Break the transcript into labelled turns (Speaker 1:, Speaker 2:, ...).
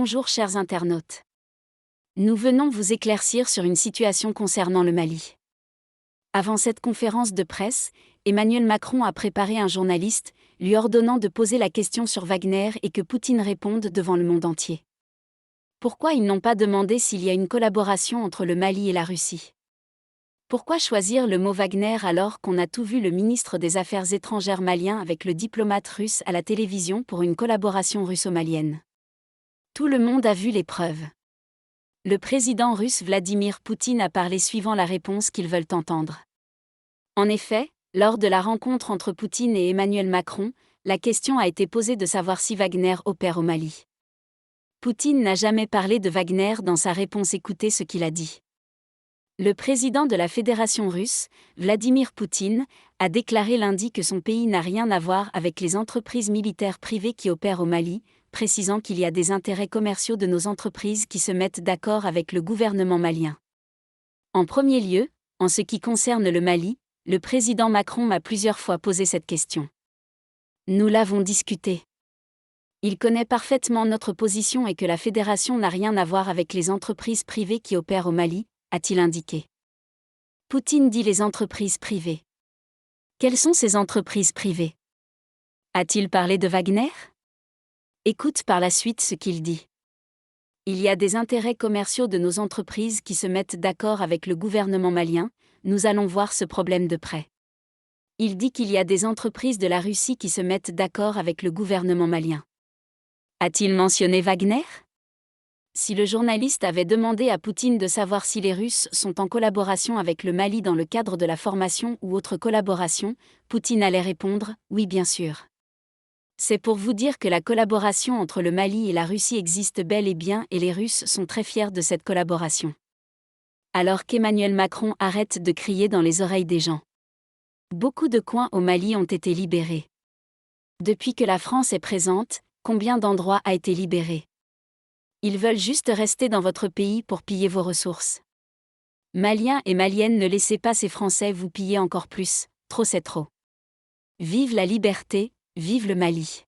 Speaker 1: Bonjour chers internautes. Nous venons vous éclaircir sur une situation concernant le Mali. Avant cette conférence de presse, Emmanuel Macron a préparé un journaliste, lui ordonnant de poser la question sur Wagner et que Poutine réponde devant le monde entier. Pourquoi ils n'ont pas demandé s'il y a une collaboration entre le Mali et la Russie? Pourquoi choisir le mot Wagner alors qu'on a tout vu le ministre des Affaires étrangères malien avec le diplomate russe à la télévision pour une collaboration russo-malienne? Tout le monde a vu les preuves. Le président russe Vladimir Poutine a parlé suivant la réponse qu'ils veulent entendre. En effet, lors de la rencontre entre Poutine et Emmanuel Macron, la question a été posée de savoir si Wagner opère au Mali. Poutine n'a jamais parlé de Wagner dans sa réponse. Écoutez ce qu'il a dit. Le président de la Fédération russe, Vladimir Poutine, a déclaré lundi que son pays n'a rien à voir avec les entreprises militaires privées qui opèrent au Mali, précisant qu'il y a des intérêts commerciaux de nos entreprises qui se mettent d'accord avec le gouvernement malien. En premier lieu, en ce qui concerne le Mali, le président Macron m'a plusieurs fois posé cette question. Nous l'avons discuté. Il connaît parfaitement notre position et que la fédération n'a rien à voir avec les entreprises privées qui opèrent au Mali, a-t-il indiqué. Poutine dit les entreprises privées. Quelles sont ces entreprises privées? A-t-il parlé de Wagner? Écoute par la suite ce qu'il dit. Il y a des intérêts commerciaux de nos entreprises qui se mettent d'accord avec le gouvernement malien, nous allons voir ce problème de près. Il dit qu'il y a des entreprises de la Russie qui se mettent d'accord avec le gouvernement malien. A-t-il mentionné Wagner? Si le journaliste avait demandé à Poutine de savoir si les Russes sont en collaboration avec le Mali dans le cadre de la formation ou autre collaboration, Poutine allait répondre « Oui bien sûr ». C'est pour vous dire que la collaboration entre le Mali et la Russie existe bel et bien et les Russes sont très fiers de cette collaboration. Alors qu'Emmanuel Macron arrête de crier dans les oreilles des gens. Beaucoup de coins au Mali ont été libérés. Depuis que la France est présente, combien d'endroits a été libéré? Ils veulent juste rester dans votre pays pour piller vos ressources. Maliens et Maliennes, ne laissez pas ces Français vous piller encore plus, trop c'est trop. Vive la liberté, vive le Mali.